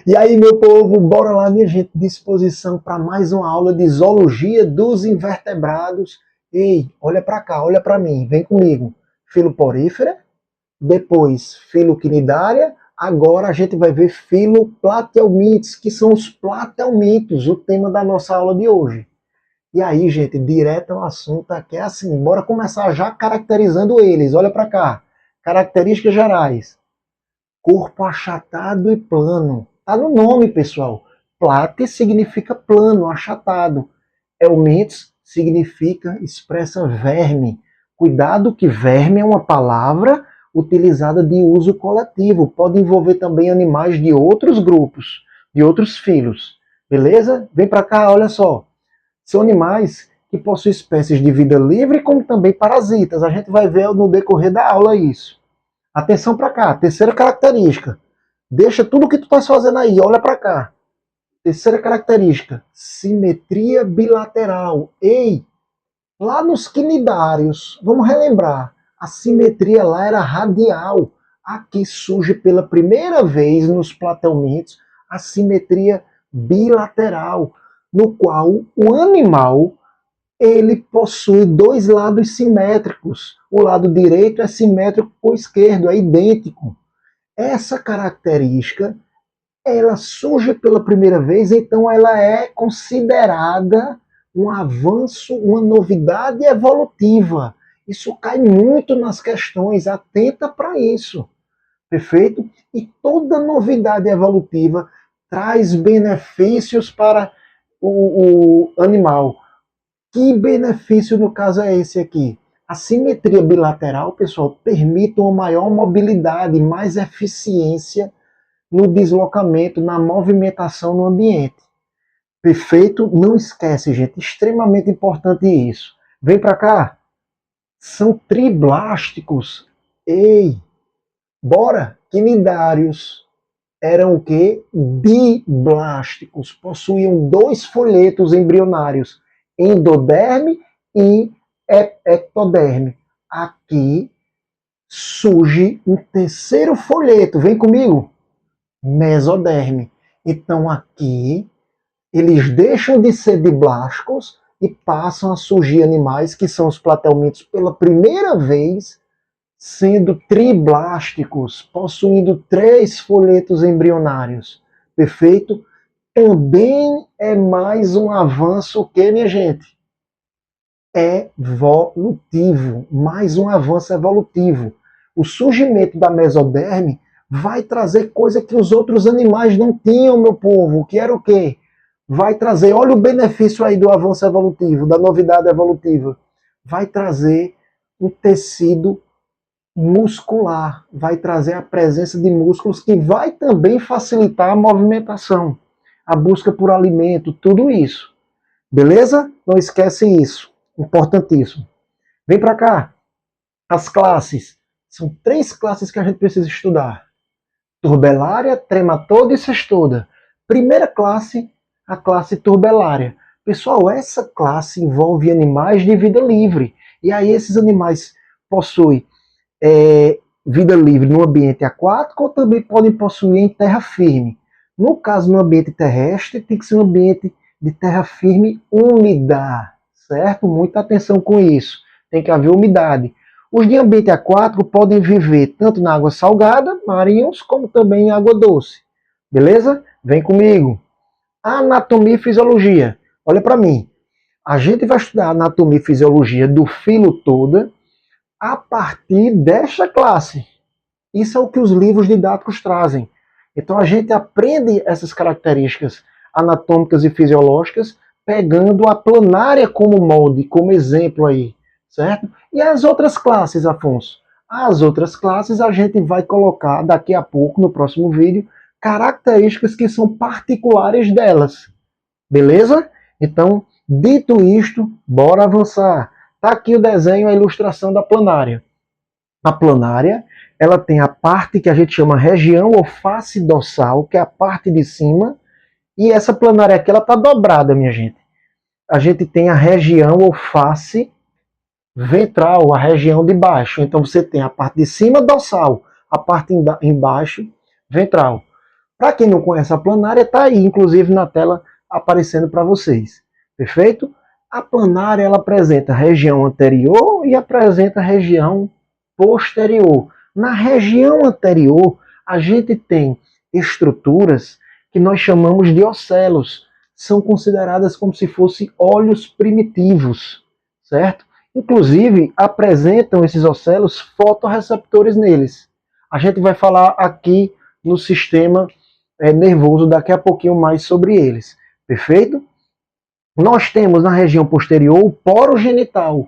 E aí, meu povo, bora lá, minha gente, disposição para mais uma aula de zoologia dos invertebrados. Ei, olha para cá, olha para mim, vem comigo. Filoporífera, depois filoquinidária, agora a gente vai ver filoplatelmintos, que são os platelmintos, o tema da nossa aula de hoje. E aí, gente, direto ao assunto, aqui é assim, bora começar já caracterizando eles, olha para cá. Características gerais. Corpo achatado e plano. Tá no nome, pessoal. Plate significa plano, achatado. Helminths significa, expressa verme. Cuidado que verme é uma palavra utilizada de uso coletivo. Pode envolver também animais de outros grupos, de outros filos. Beleza? Vem para cá, olha só. São animais que possuem espécies de vida livre, como também parasitas. A gente vai ver no decorrer da aula isso. Atenção para cá, terceira característica. Deixa tudo o que tu estás fazendo aí, olha para cá. Terceira característica, simetria bilateral. Ei, lá nos quinidários, vamos relembrar, a simetria lá era radial. Aqui surge pela primeira vez nos platelmintos a simetria bilateral, no qual o animal ele possui dois lados simétricos. O lado direito é simétrico com o esquerdo, é idêntico. Essa característica, ela surge pela primeira vez, então ela é considerada um avanço, uma novidade evolutiva. Isso cai muito nas questões, atenta para isso. Perfeito? E toda novidade evolutiva traz benefícios para o animal. Que benefício no caso é esse aqui? A simetria bilateral, pessoal, permite uma maior mobilidade, mais eficiência no deslocamento, na movimentação no ambiente. Perfeito? Não esquece, gente, extremamente importante isso. Vem para cá. São triblásticos. Ei, bora! Quinidários eram o quê? Diblásticos. Possuíam dois folhetos embrionários, endoderme e ectoderme. Aqui surge um terceiro folheto, vem comigo, mesoderme. Então aqui eles deixam de ser diblásticos e passam a surgir animais que são os platelmintos pela primeira vez, sendo triblásticos, possuindo três folhetos embrionários. Perfeito? Também é mais um avanço que, minha gente? Evolutivo. Mais um avanço evolutivo. O surgimento da mesoderme vai trazer coisa que os outros animais não tinham, meu povo. Que era o quê? Vai trazer, olha o benefício aí do avanço evolutivo, da novidade evolutiva. Vai trazer um tecido muscular, vai trazer a presença de músculos que vai também facilitar a movimentação, a busca por alimento, tudo isso. Beleza? Não esquece isso. Importantíssimo. Vem para cá. As classes. São três classes que a gente precisa estudar. Turbelária, trematoda e cestoda. Primeira classe, a classe turbelária. Pessoal, essa classe envolve animais de vida livre. E aí esses animais possuem vida livre no ambiente aquático ou também podem possuir em terra firme. No caso, no ambiente terrestre, tem que ser um ambiente de terra firme úmida, certo? Muita atenção com isso. Tem que haver umidade. Os de ambiente aquático podem viver tanto na água salgada, marinhos, como também em água doce. Beleza? Vem comigo. Anatomia e fisiologia. Olha para mim. A gente vai estudar anatomia e fisiologia do filo toda a partir desta classe. Isso é o que os livros didáticos trazem. Então a gente aprende essas características anatômicas e fisiológicas pegando a planária como molde, como exemplo aí, certo? E as outras classes, Afonso? As outras classes a gente vai colocar daqui a pouco, no próximo vídeo, características que são particulares delas. Beleza? Então, dito isto, bora avançar. Está aqui o desenho, a ilustração da planária. A planária, ela tem a parte que a gente chama região ou face dorsal, que é a parte de cima, e essa planária aqui, ela está dobrada, minha gente. A gente tem a região ou face ventral, a região de baixo. Então você tem a parte de cima dorsal, a parte embaixo ventral. Para quem não conhece a planária, está aí, inclusive na tela aparecendo para vocês. Perfeito? A planária ela apresenta região anterior e apresenta região posterior. Na região anterior, a gente tem estruturas que nós chamamos de ocelos. São consideradas como se fossem olhos primitivos, certo? Inclusive, apresentam esses ocelos fotorreceptores neles. A gente vai falar aqui no sistema nervoso daqui a pouquinho mais sobre eles. Perfeito? Nós temos na região posterior o poro genital.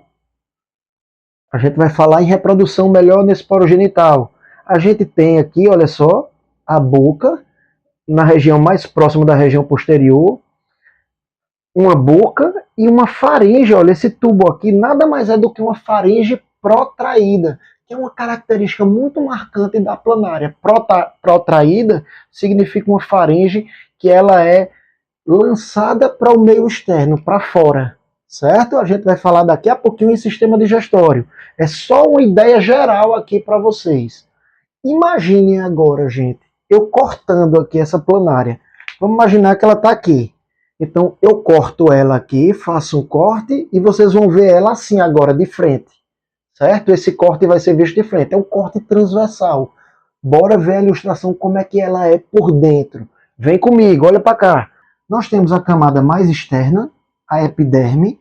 A gente vai falar em reprodução melhor nesse poro genital. A gente tem aqui, olha só, a boca, na região mais próxima da região posterior, uma boca e uma faringe. Olha, esse tubo aqui nada mais é do que uma faringe protraída, que é uma característica muito marcante da planária. Protraída significa uma faringe que ela é lançada para o meio externo, para fora, certo? A gente vai falar daqui a pouquinho em sistema digestório. É só uma ideia geral aqui para vocês. Imaginem agora, gente, eu cortando aqui essa planária. Vamos imaginar que ela está aqui. Então, eu corto ela aqui, faço um corte e vocês vão ver ela assim agora, de frente. Certo? Esse corte vai ser visto de frente. É um corte transversal. Bora ver a ilustração como é que ela é por dentro. Vem comigo, olha para cá. Nós temos a camada mais externa, a epiderme.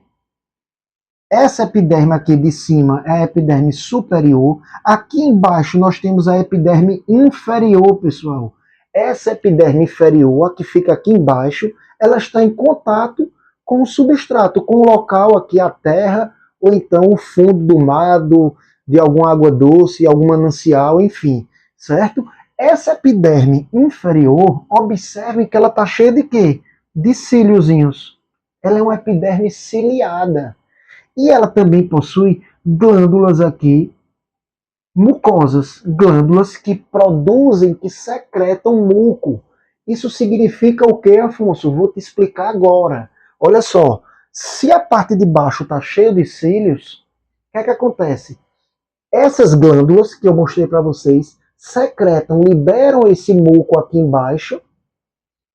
Essa epiderme aqui de cima é a epiderme superior. Aqui embaixo nós temos a epiderme inferior, pessoal. Essa epiderme inferior, a que fica aqui embaixo, ela está em contato com o substrato, com o local aqui, a terra, ou então o fundo do mar, de alguma água doce, algum manancial, enfim, certo? Essa epiderme inferior, observem que ela está cheia de quê? De cíliozinhos. Ela é uma epiderme ciliada. E ela também possui glândulas aqui, mucosas, glândulas que produzem, que secretam muco. Isso significa o que, Afonso? Vou te explicar agora. Olha só, se a parte de baixo está cheia de cílios, o que é que acontece? Essas glândulas que eu mostrei para vocês secretam, liberam esse muco aqui embaixo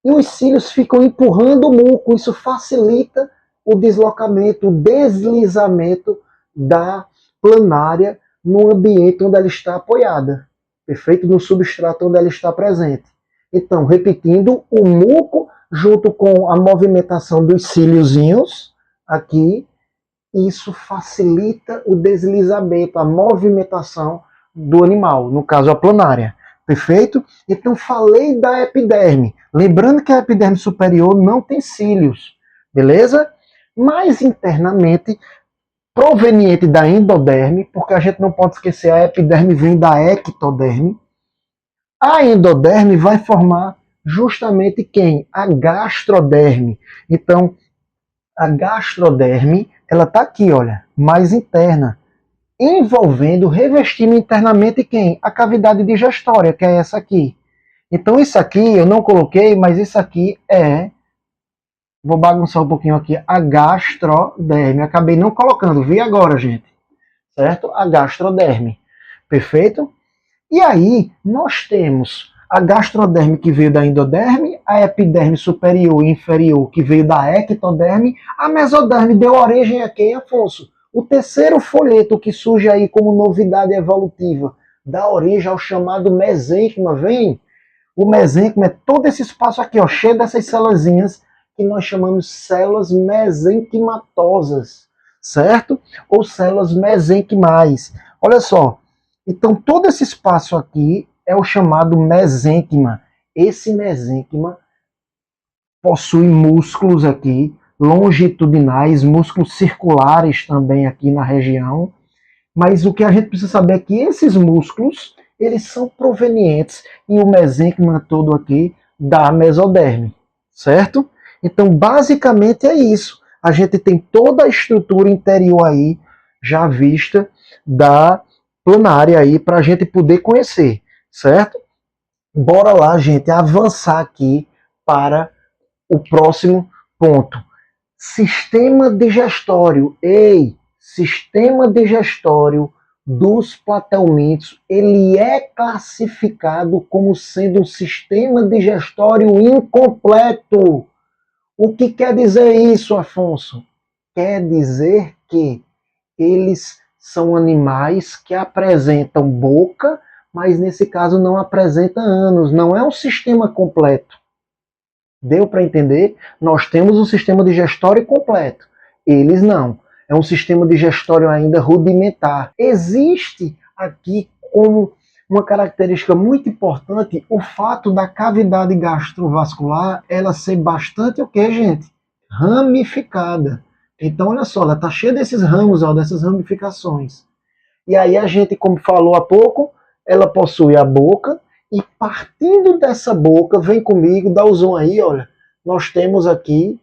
e os cílios ficam empurrando o muco. Isso facilita o deslocamento, o deslizamento da planária no ambiente onde ela está apoiada, perfeito? No substrato onde ela está presente. Então, repetindo, o muco junto com a movimentação dos cíliozinhos aqui, isso facilita o deslizamento, a movimentação do animal, no caso a planária. Perfeito? Então, falei da epiderme. Lembrando que a epiderme superior não tem cílios, beleza? Mais internamente, proveniente da endoderme, porque a gente não pode esquecer, a epiderme vem da ectoderme. A endoderme vai formar justamente quem? A gastroderme. Então, a gastroderme, ela está aqui, olha, mais interna, envolvendo, revestindo internamente quem? A cavidade digestória, que é essa aqui. Então, isso aqui eu não coloquei, mas isso aqui é, vou bagunçar um pouquinho aqui, a gastroderme. Acabei não colocando, vi agora, gente. Certo? A gastroderme. Perfeito? E aí, nós temos a gastroderme que veio da endoderme, a epiderme superior e inferior que veio da ectoderme, a mesoderme deu origem a quem, Afonso? O terceiro folheto que surge aí como novidade evolutiva, dá origem ao chamado mesênquima, vem? O mesênquima é todo esse espaço aqui, ó, cheio dessas células que nós chamamos células mesenquimatosas, certo? Ou células mesenquimais. Olha só, então todo esse espaço aqui é o chamado mesênquima. Esse mesênquima possui músculos aqui, longitudinais, músculos circulares também aqui na região. Mas o que a gente precisa saber é que esses músculos, eles são provenientes, e o mesênquima todo aqui, da mesoderme, certo? Então, basicamente é isso. A gente tem toda a estrutura interior aí, já vista, da planária aí, para a gente poder conhecer, certo? Bora lá, gente, avançar aqui para o próximo ponto. Sistema digestório. Ei, sistema digestório dos platelmintos, ele é classificado como sendo um sistema digestório incompleto. O que quer dizer isso, Afonso? Quer dizer que eles são animais que apresentam boca, mas nesse caso não apresenta ânus, não é um sistema completo. Deu para entender? Nós temos um sistema digestório completo, eles não. É um sistema digestório ainda rudimentar. Existe aqui como uma característica muito importante o fato da cavidade gastrovascular ela ser bastante o que, gente? Ramificada. Então, olha só, ela está cheia desses ramos, ó, dessas ramificações. E aí a gente, como falou há pouco, ela possui a boca, e partindo dessa boca, vem comigo, dá o zoom aí, olha, nós temos aqui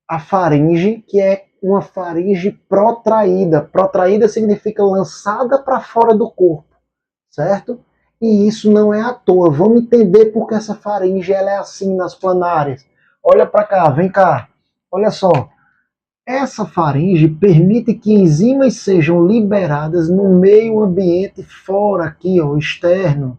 a faringe, que é uma faringe protraída. Protraída significa lançada para fora do corpo, certo? E isso não é à toa. Vamos entender porque essa faringe ela é assim nas planárias. Olha para cá, vem cá. Olha só. Essa faringe permite que enzimas sejam liberadas no meio ambiente fora aqui, ó, externo,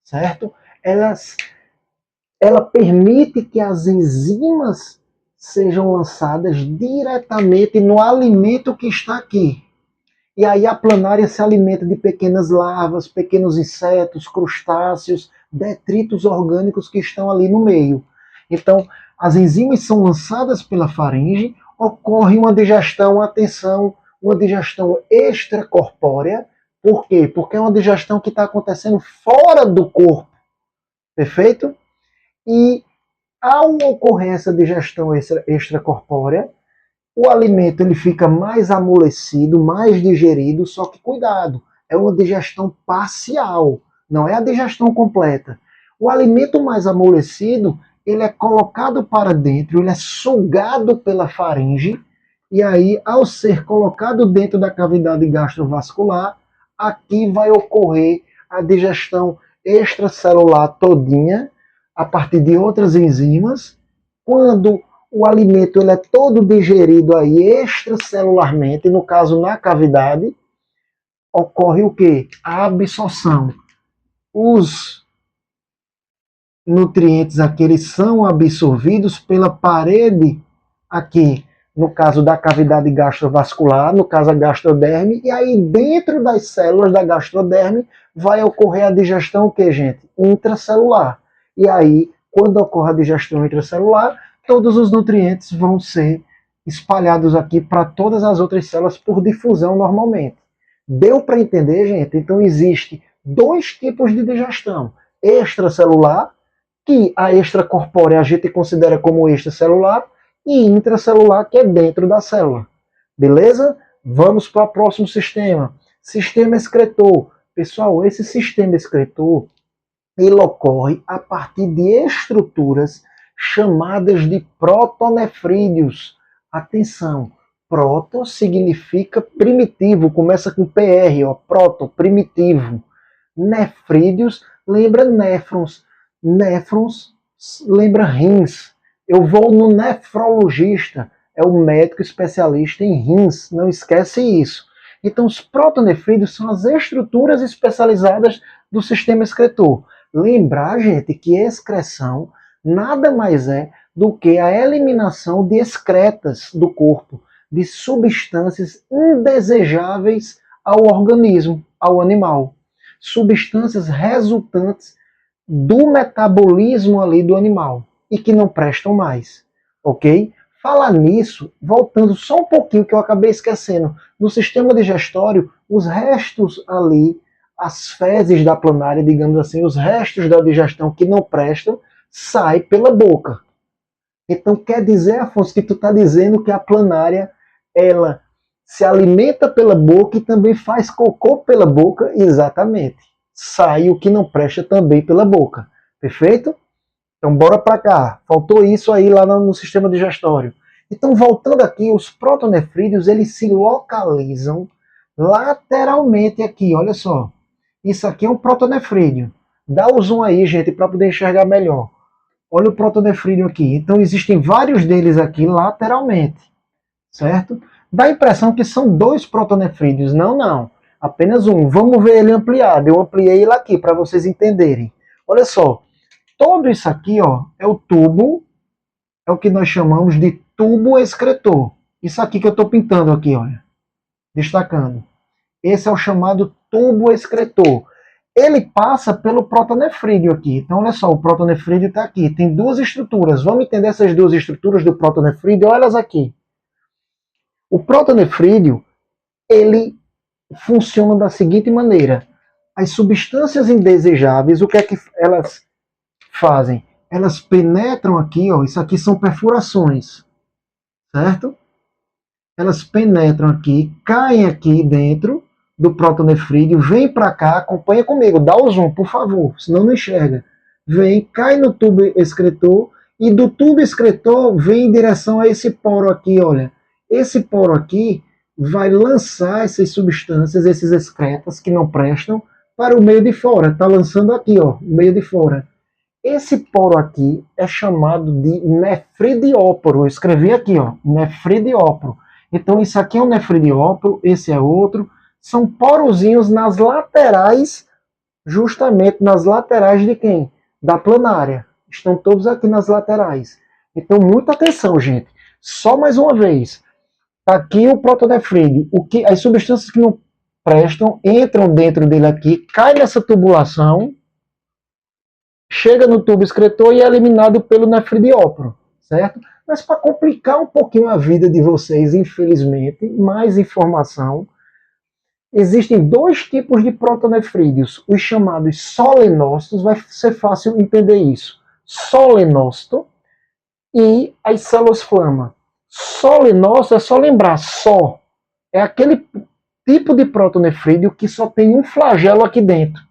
certo? Ela permite que as enzimas sejam lançadas diretamente no alimento que está aqui. E aí a planária se alimenta de pequenas larvas, pequenos insetos, crustáceos, detritos orgânicos que estão ali no meio. Então, as enzimas são lançadas pela faringe, ocorre uma digestão, atenção, uma digestão extracorpórea. Por quê? Porque é uma digestão que está acontecendo fora do corpo. Perfeito? E ao ocorrer essa digestão extracorpórea, o alimento ele fica mais amolecido, mais digerido, só que cuidado, é uma digestão parcial, não é a digestão completa. O alimento mais amolecido, ele é colocado para dentro, ele é sugado pela faringe, e aí, ao ser colocado dentro da cavidade gastrovascular, aqui vai ocorrer a digestão extracelular todinha, a partir de outras enzimas. Quando o alimento ele é todo digerido aí extracelularmente, no caso na cavidade, ocorre o quê? A absorção. Os nutrientes aqueles são absorvidos pela parede aqui, no caso da cavidade gastrovascular, no caso a gastroderme, e aí dentro das células da gastroderme vai ocorrer a digestão o que, gente? Intracelular. E aí, quando ocorre a digestão intracelular, todos os nutrientes vão ser espalhados aqui para todas as outras células por difusão normalmente. Deu para entender, gente? Então existe dois tipos de digestão. Extracelular, que a extracorpórea a gente considera como extracelular, e intracelular, que é dentro da célula. Beleza? Vamos para o próximo sistema. Sistema excretor. Pessoal, esse sistema excretor ele ocorre a partir de estruturas chamadas de protonefrídeos. Atenção, proto significa primitivo, começa com PR, ó, proto, primitivo. Nefrídeos lembra néfrons, néfrons lembra rins. Eu vou no nefrologista, é o médico especialista em rins, não esquece isso. Então os protonefrídeos são as estruturas especializadas do sistema excretor. Lembrar, gente, que excreção nada mais é do que a eliminação de excretas do corpo, de substâncias indesejáveis ao organismo, ao animal. Substâncias resultantes do metabolismo ali do animal e que não prestam mais, ok? Falar nisso, voltando só um pouquinho que eu acabei esquecendo, no sistema digestório, os restos ali, as fezes da planária, digamos assim, os restos da digestão que não prestam, saem pela boca. Então quer dizer, Afonso, que tu está dizendo que a planária, ela se alimenta pela boca e também faz cocô pela boca? Exatamente. Sai o que não presta também pela boca. Perfeito? Então bora para cá. Faltou isso aí lá no sistema digestório. Então voltando aqui, os protonefrídeos, eles se localizam lateralmente aqui, olha só. Isso aqui é um protonefrídeo. Dá o zoom aí, gente, para poder enxergar melhor. Olha o protonefrídeo aqui. Então existem vários deles aqui lateralmente, certo? Dá a impressão que são dois protonefrídeos. Não, não. Apenas um. Vamos ver ele ampliado. Eu ampliei ele aqui para vocês entenderem. Olha só. Todo isso aqui, ó, é o tubo, é o que nós chamamos de tubo excretor. Isso aqui que eu estou pintando aqui, olha. Destacando. Esse é o chamado tubo excretor. Ele passa pelo protonefrídeo aqui. Então, olha só, o protonefrídeo está aqui. Tem duas estruturas. Vamos entender essas duas estruturas do protonefrídeo? Olha elas aqui. O protonefrídeo, ele funciona da seguinte maneira. As substâncias indesejáveis, o que é que elas fazem? Elas penetram aqui, ó. Isso aqui são perfurações. Certo? Elas penetram aqui, caem aqui dentro do protonefrídeo, vem para cá, acompanha comigo, dá o zoom, por favor, senão não enxerga. Vem, cai no tubo excretor, e do tubo excretor vem em direção a esse poro aqui, olha. Esse poro aqui vai lançar essas substâncias, esses excretas que não prestam, para o meio de fora. Está lançando aqui, ó, o meio de fora. Esse poro aqui é chamado de nefridióporo. Eu escrevi aqui, ó, nefridióporo. Então, isso aqui é um nefridióporo, esse é outro. São porozinhos nas laterais, justamente nas laterais de quem? Da planária. Estão todos aqui nas laterais. Então, muita atenção, gente. Só mais uma vez. Aqui o protonefrídeo. As substâncias que não prestam entram dentro dele aqui, cai nessa tubulação, chega no tubo excretor e é eliminado pelo nefridióporo, certo? Mas para complicar um pouquinho a vida de vocês, infelizmente, mais informação, existem dois tipos de protonefrídeos, os chamados solenócitos, vai ser fácil entender isso, solenócito e as célula-flama. Solenócito é só lembrar, só, é aquele tipo de protonefrídeo que só tem um flagelo aqui dentro.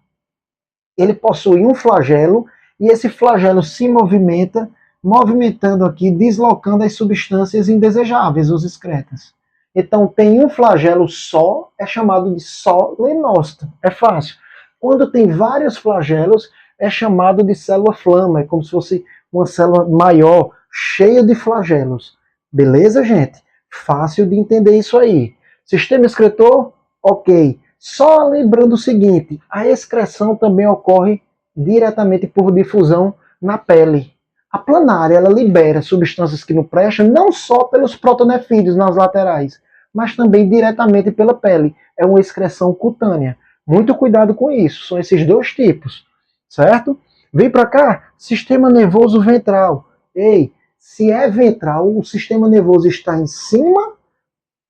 Ele possui um flagelo e esse flagelo se movimenta, movimentando aqui, deslocando as substâncias indesejáveis, os excretas. Então, tem um flagelo só, é chamado de solenócito. É fácil. Quando tem vários flagelos, é chamado de célula-flama. É como se fosse uma célula maior, cheia de flagelos. Beleza, gente? Fácil de entender isso aí. Sistema excretor? Ok. Só lembrando o seguinte, a excreção também ocorre diretamente por difusão na pele. A planária, ela libera substâncias que não prestam, não só pelos protonefrídeos nas laterais, mas também diretamente pela pele. É uma excreção cutânea. Muito cuidado com isso, são esses dois tipos, certo? Vem para cá, sistema nervoso ventral. Ei, se é ventral, o sistema nervoso está em cima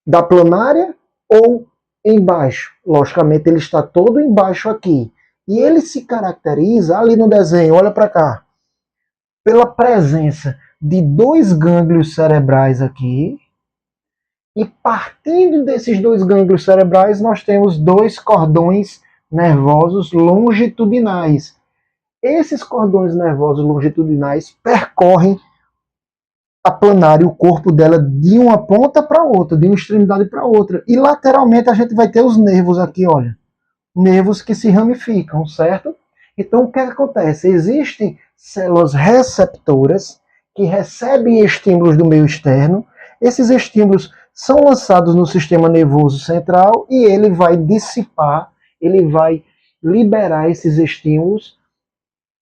da planária ou embaixo? Logicamente, ele está todo embaixo aqui. E ele se caracteriza, ali no desenho, olha para cá, pela presença de dois gânglios cerebrais aqui, e partindo desses dois gânglios cerebrais, nós temos dois cordões nervosos longitudinais. Esses cordões nervosos longitudinais percorrem a planária, o corpo dela, de uma ponta para outra, de uma extremidade para outra. E lateralmente a gente vai ter os nervos aqui, olha. Nervos que se ramificam, certo? Então o que acontece? Existem células receptoras que recebem estímulos do meio externo. Esses estímulos são lançados no sistema nervoso central e ele vai dissipar, ele vai liberar esses estímulos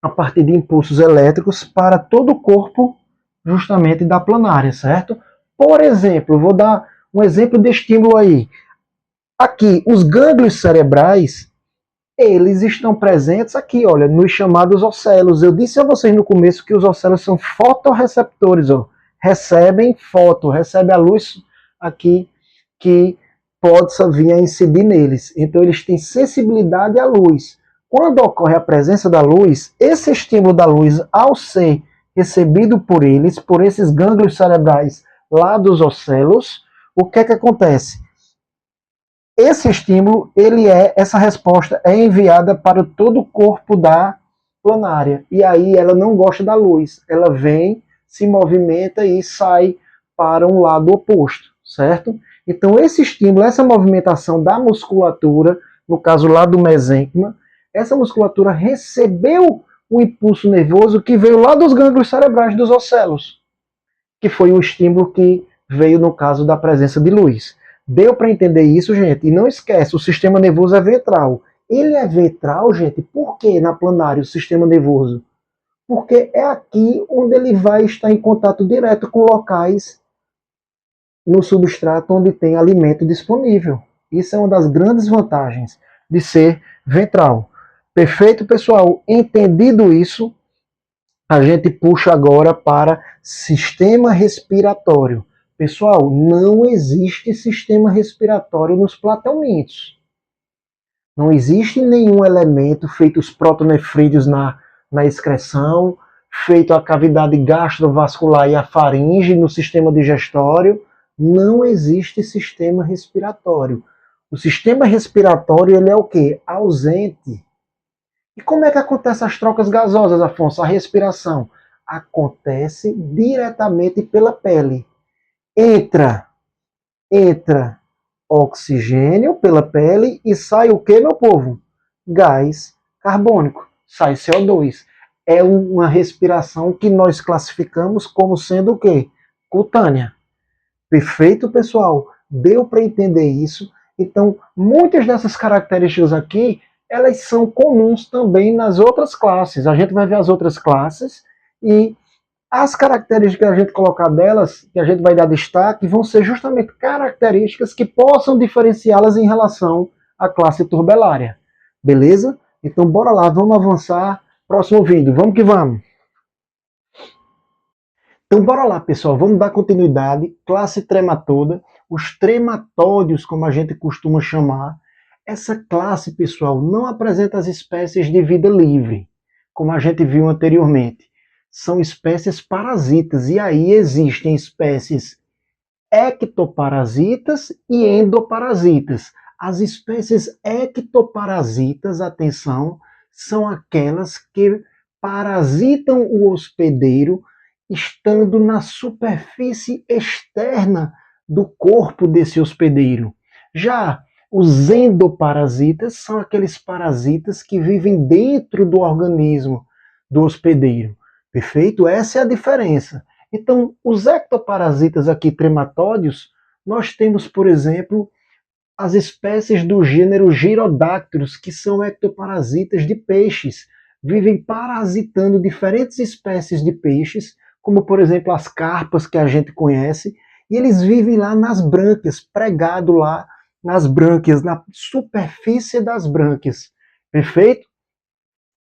a partir de impulsos elétricos para todo o corpo, justamente da planária, certo? Por exemplo, vou dar um exemplo de estímulo aí. Aqui, os gânglios cerebrais, eles estão presentes aqui, olha, nos chamados ocelos. Eu disse a vocês no começo que os ocelos são fotorreceptores, ó. Recebem a luz aqui que pode vir a incidir neles. Então eles têm sensibilidade à luz. Quando ocorre a presença da luz, esse estímulo da luz, ao ser recebido por eles, por esses gânglios cerebrais lá dos ocelos, o que é que acontece? Esse estímulo, essa resposta é enviada para todo o corpo da planária. E aí ela não gosta da luz. Ela vem, se movimenta e sai para um lado oposto, certo? Então esse estímulo, essa movimentação da musculatura, no caso lá do mesênquima, essa musculatura recebeu um impulso nervoso que veio lá dos gânglios cerebrais dos ocelos, que foi o estímulo que veio no caso da presença de luz. Deu para entender isso, gente? E não esquece, o sistema nervoso é ventral. Ele é ventral, gente, por que na planária o sistema nervoso? Porque é aqui onde ele vai estar em contato direto com locais no substrato onde tem alimento disponível. Isso é uma das grandes vantagens de ser ventral. Perfeito, pessoal? Entendido isso, a gente puxa agora para sistema respiratório. Pessoal, não existe sistema respiratório nos plateumintos. Não existe nenhum elemento feito os protonefrídeos na excreção, feito a cavidade gastrovascular e a faringe no sistema digestório. Não existe sistema respiratório. O sistema respiratório ele é o quê? Ausente. E como é que acontece as trocas gasosas, Afonso? A respiração acontece diretamente pela pele. Entra oxigênio pela pele e sai o que, meu povo? Gás carbônico. Sai CO2. É uma respiração que nós classificamos como sendo o quê? Cutânea. Perfeito, pessoal? Deu para entender isso? Então, muitas dessas características aqui, elas são comuns também nas outras classes. A gente vai ver as outras classes e as características que a gente colocar delas, que a gente vai dar destaque, vão ser justamente características que possam diferenciá-las em relação à classe turbelária. Beleza? Então, bora lá, vamos avançar. Próximo vídeo, vamos que vamos. Então, bora lá, pessoal, vamos dar continuidade. Classe trematoda, os trematódios, como a gente costuma chamar. Essa classe, pessoal, não apresenta as espécies de vida livre, como a gente viu anteriormente. São espécies parasitas, e aí existem espécies ectoparasitas e endoparasitas. As espécies ectoparasitas, atenção, são aquelas que parasitam o hospedeiro estando na superfície externa do corpo desse hospedeiro. Já os endoparasitas são aqueles parasitas que vivem dentro do organismo do hospedeiro. Perfeito? Essa é a diferença. Então, os ectoparasitas aqui, trematódios, nós temos, por exemplo, as espécies do gênero Gyrodactylus, que são ectoparasitas de peixes. Vivem parasitando diferentes espécies de peixes, como, por exemplo, as carpas que a gente conhece, e eles vivem lá nas brânquias, pregado lá nas brânquias, na superfície das brânquias. Perfeito?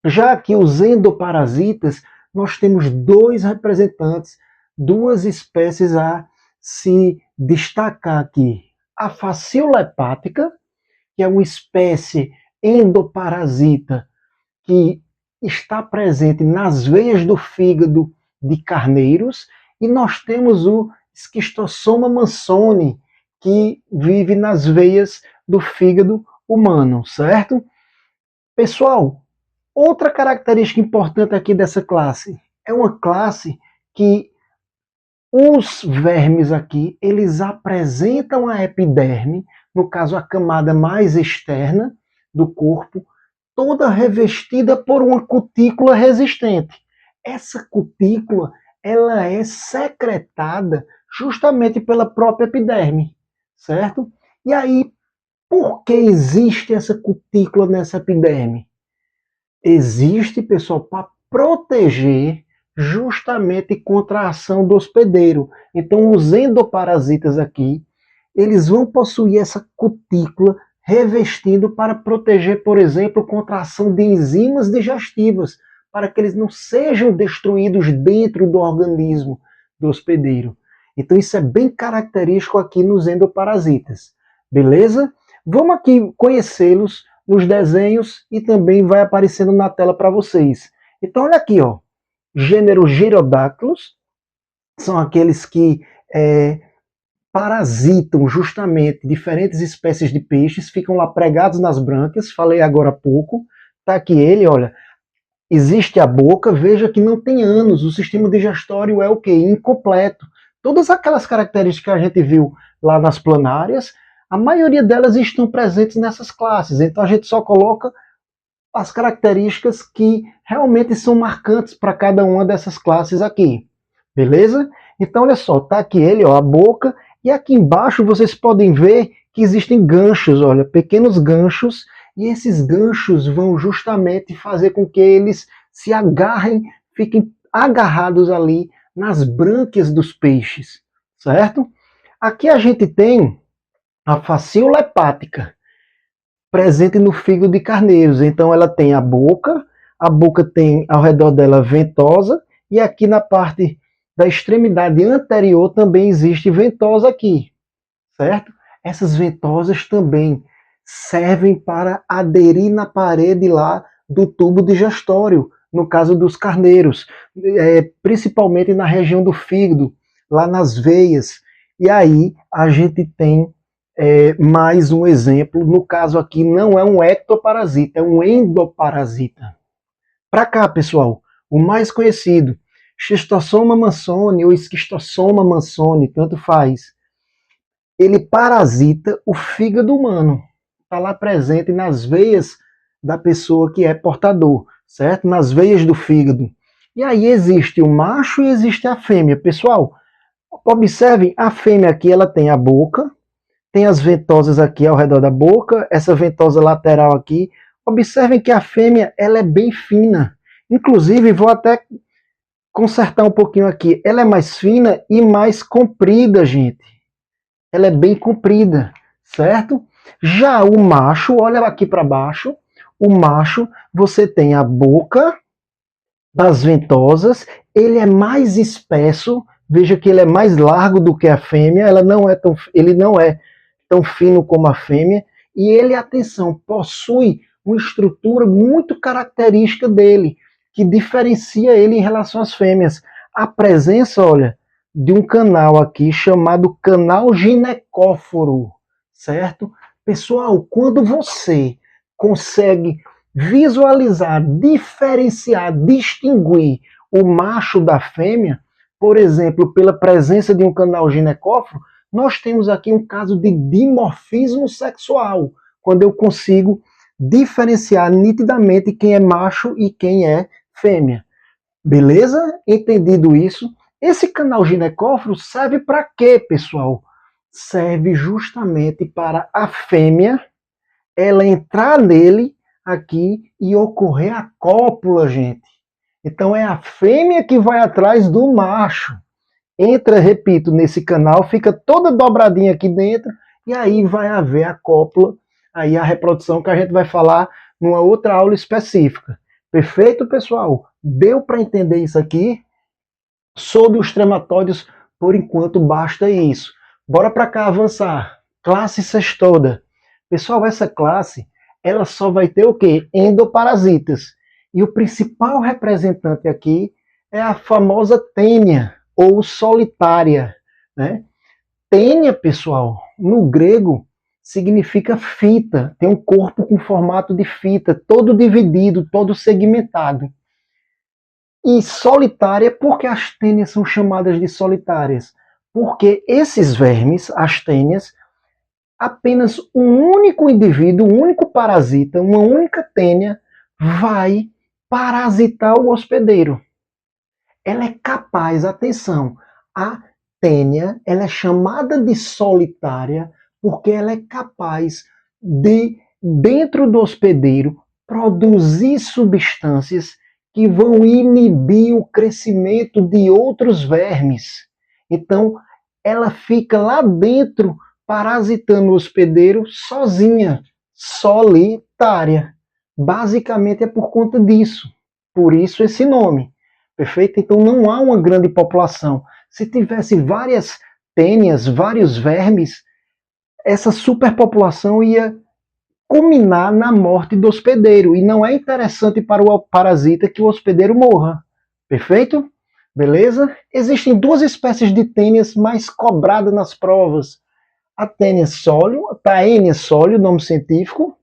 Já aqui os endoparasitas, nós temos dois representantes, duas espécies a se destacar aqui. A facíola hepática, que é uma espécie endoparasita que está presente nas veias do fígado de carneiros, e nós temos o Schistossoma mansoni, que vive nas veias do fígado humano, certo? Pessoal, outra característica importante aqui dessa classe, é uma classe que os vermes aqui, eles apresentam a epiderme, no caso a camada mais externa do corpo, toda revestida por uma cutícula resistente. Essa cutícula, ela é secretada justamente pela própria epiderme, certo? E aí, por que existe essa cutícula nessa epiderme? Existe, pessoal, para proteger justamente contra a ação do hospedeiro. Então, os endoparasitas aqui, eles vão possuir essa cutícula revestindo para proteger, por exemplo, contra a ação de enzimas digestivas, para que eles não sejam destruídos dentro do organismo do hospedeiro. Então, isso é bem característico aqui nos endoparasitas. Beleza? Vamos aqui conhecê-los nos desenhos e também vai aparecendo na tela para vocês. Então, olha aqui, ó. Gênero Gyrodactylus são aqueles que parasitam justamente diferentes espécies de peixes, ficam lá pregados nas brânquias, falei agora há pouco. Tá aqui ele, olha. Existe a boca, veja que não tem ânus, o sistema digestório é o quê? Incompleto. Todas aquelas características que a gente viu lá nas planárias, a maioria delas estão presentes nessas classes, então a gente só coloca as características que realmente são marcantes para cada uma dessas classes aqui. Beleza? Então olha só, tá aqui ele, ó, a boca, E aqui embaixo vocês podem ver que existem ganchos, olha, pequenos ganchos, e esses ganchos vão justamente fazer com que eles se agarrem, fiquem agarrados ali nas brânquias dos peixes, certo? Aqui a gente tem a facíola hepática, presente no fígado de carneiros. Então ela tem a boca tem ao redor dela ventosa, e aqui na parte da extremidade anterior também existe ventosa aqui, certo? Essas ventosas também servem para aderir na parede lá do tubo digestório, no caso dos carneiros, principalmente na região do fígado, lá nas veias. E aí a gente tem mais um exemplo, no caso aqui não é um ectoparasita, é um endoparasita. Para cá, pessoal, o mais conhecido, Schistossoma mansoni ou Esquistossoma mansoni, tanto faz. Ele parasita o fígado humano, está lá presente nas veias da pessoa que é portador, certo? Nas veias do fígado. E aí existe o macho e existe a fêmea. Pessoal, observem, a fêmea aqui ela tem a boca, tem as ventosas aqui ao redor da boca, essa ventosa lateral aqui. Observem que a fêmea ela é bem fina. Inclusive, vou até consertar um pouquinho aqui. Ela é mais fina e mais comprida, gente. Ela é bem comprida, certo? Já o macho, olha aqui para baixo. O macho, você tem a boca das ventosas, ele é mais espesso. Veja que ele é mais largo do que a fêmea. Ele não é tão fino como a fêmea. E ele, atenção, possui uma estrutura muito característica dele, que diferencia ele em relação às fêmeas. A presença, olha, de um canal aqui chamado canal ginecóforo, certo? Pessoal, quando você consegue visualizar, diferenciar, distinguir o macho da fêmea, por exemplo, pela presença de um canal ginecóforo, nós temos aqui um caso de dimorfismo sexual, quando eu consigo diferenciar nitidamente quem é macho e quem é fêmea. Beleza? Entendido isso, esse canal ginecóforo serve para quê, pessoal? Serve justamente para a fêmea ela entrar nele aqui e ocorrer a cópula, gente. Então é a fêmea que vai atrás do macho. Entra, repito, nesse canal, fica toda dobradinha aqui dentro, e aí vai haver a cópula, aí a reprodução que a gente vai falar numa outra aula específica. Perfeito, pessoal? Deu para entender isso aqui? Sobre os trematóides, por enquanto, basta isso. Bora para cá avançar. Classe cestoda. Pessoal, essa classe, ela só vai ter o quê? Endoparasitas. E o principal representante aqui é a famosa tênia, ou solitária, né? Tênia, pessoal, no grego, significa fita. Tem um corpo com formato de fita, todo dividido, todo segmentado. E solitária, por que as tênias são chamadas de solitárias? Porque esses vermes, as tênias, apenas um único indivíduo, um único parasita, uma única tênia, vai parasitar o hospedeiro. Ela é capaz, atenção, a tênia, ela é chamada de solitária porque ela é capaz de, dentro do hospedeiro, produzir substâncias que vão inibir o crescimento de outros vermes. Então, ela fica lá dentro, parasitando o hospedeiro sozinha, solitária. Basicamente é por conta disso. Por isso esse nome. Perfeito? Então não há uma grande população. Se tivesse várias tênias, vários vermes, essa superpopulação ia culminar na morte do hospedeiro. E não é interessante para o parasita que o hospedeiro morra. Perfeito? Beleza? Existem duas espécies de tênias mais cobradas nas provas. A tênia sólio, Taenia sólio, nome científico,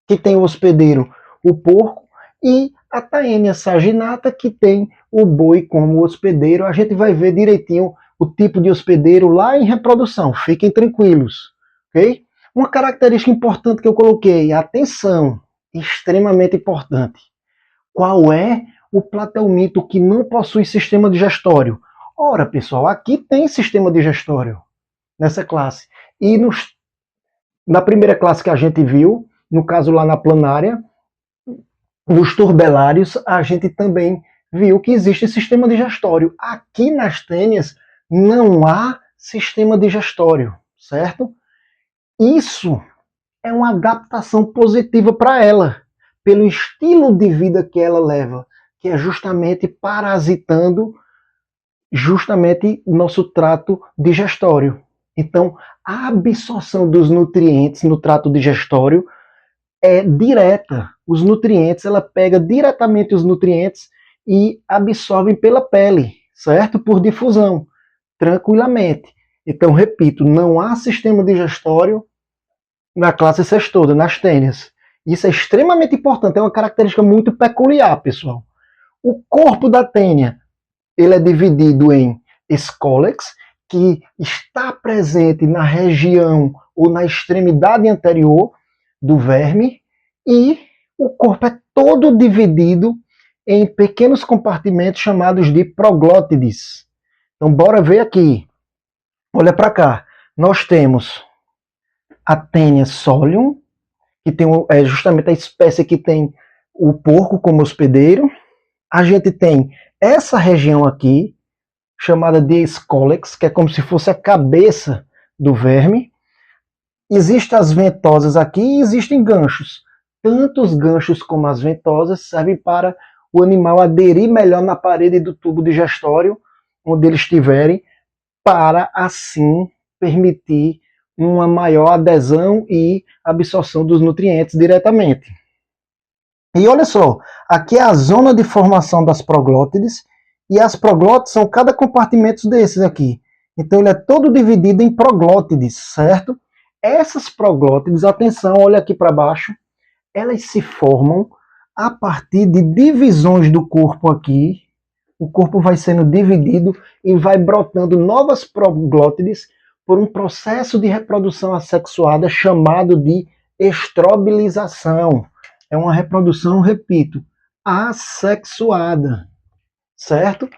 que tem o hospedeiro, o porco, e a Taenia saginata, que tem o boi como hospedeiro. A gente vai ver direitinho o tipo de hospedeiro lá em reprodução. Fiquem tranquilos, ok? Uma característica importante que eu coloquei, atenção, extremamente importante. Qual é o platelmito que não possui sistema digestório? Ora, pessoal, aqui tem sistema digestório. nessa classe. E na primeira classe que a gente viu, no caso lá na planária, nos turbelários, a gente também viu que existe sistema digestório. Aqui nas tênias não há sistema digestório, certo? Isso é uma adaptação positiva para ela, pelo estilo de vida que ela leva, que é justamente parasitando justamente nosso trato digestório. Então, a absorção dos nutrientes no trato digestório é direta. Os nutrientes, ela pega diretamente os nutrientes e absorve pela pele, certo? Por difusão, tranquilamente. Então, repito, não há sistema digestório na classe cestoda, nas tênias. Isso é extremamente importante, é uma característica muito peculiar, pessoal. O corpo da tênia, ele é dividido em escólex, que está presente na região ou na extremidade anterior do verme, e o corpo é todo dividido em pequenos compartimentos chamados de proglótides. Então, bora ver aqui. Olha para cá. Nós temos a tênia solium, que tem justamente a espécie que tem o porco como hospedeiro. A gente tem essa região aqui, chamada de escólex, que é como se fosse a cabeça do verme. Existem as ventosas aqui e existem ganchos. Tanto os ganchos como as ventosas servem para o animal aderir melhor na parede do tubo digestório, onde eles estiverem, para assim permitir uma maior adesão e absorção dos nutrientes diretamente. E olha só, aqui é a zona de formação das proglótides, e as proglótides são cada compartimento desses aqui. Então ele é todo dividido em proglótides, certo? Essas proglótides, atenção, olha aqui para baixo, elas se formam a partir de divisões do corpo aqui. O corpo vai sendo dividido e vai brotando novas proglótides por um processo de reprodução assexuada chamado de estrobilização. É uma reprodução, repito, assexuada, certo?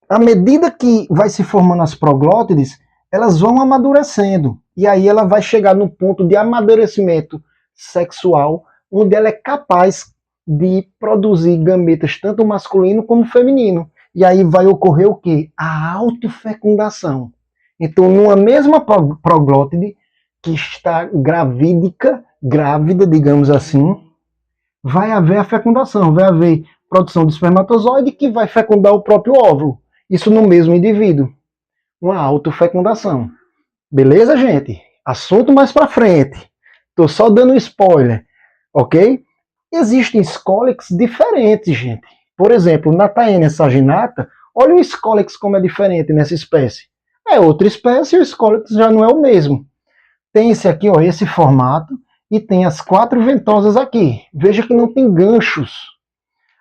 À medida que vai se formando as proglótides, elas vão amadurecendo. E aí ela vai chegar no ponto de amadurecimento sexual, onde ela é capaz de produzir gametas tanto masculino como feminino. E aí vai ocorrer o quê? A autofecundação. Então, numa mesma proglótide que está grávida, digamos assim, vai haver a fecundação, vai haver produção de espermatozoide que vai fecundar o próprio óvulo. Isso no mesmo indivíduo. Uma autofecundação. Beleza, gente? Assunto mais pra frente. Tô só dando spoiler, ok? Existem escólex diferentes, gente. Por exemplo, na Taenia saginata, olha o escólex como é diferente nessa espécie. É outra espécie e o escólex já não é o mesmo. Tem esse aqui, ó, esse formato, e tem as 4 ventosas aqui. Veja que não tem ganchos.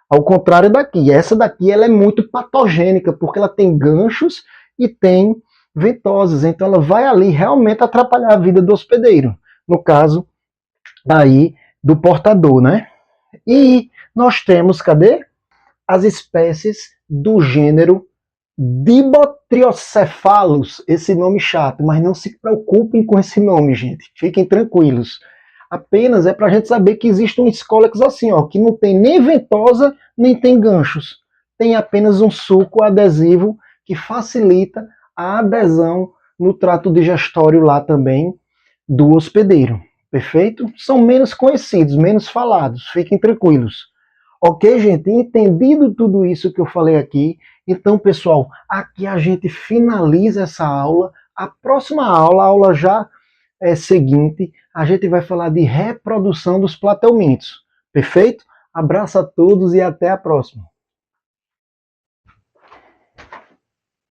Ao contrário daqui. Essa daqui ela é muito patogênica, porque ela tem ganchos e tem ventosas. Então ela vai ali realmente atrapalhar a vida do hospedeiro. No caso, aí, do portador, né? E nós temos, cadê? As espécies do gênero Dibotriocephalus, esse nome chato, mas não se preocupem com esse nome, gente. Fiquem tranquilos. Apenas é para a gente saber que existe um escólex assim, ó, que não tem nem ventosa, nem tem ganchos. Tem apenas um suco adesivo que facilita a adesão no trato digestório lá também do hospedeiro. Perfeito? São menos conhecidos, menos falados. Fiquem tranquilos. Ok, gente? Entendido tudo isso que eu falei aqui, então, pessoal, aqui a gente finaliza essa aula. A próxima aula, a aula já seguinte, a gente vai falar de reprodução dos plateumintos. Perfeito? Abraço a todos e até a próxima.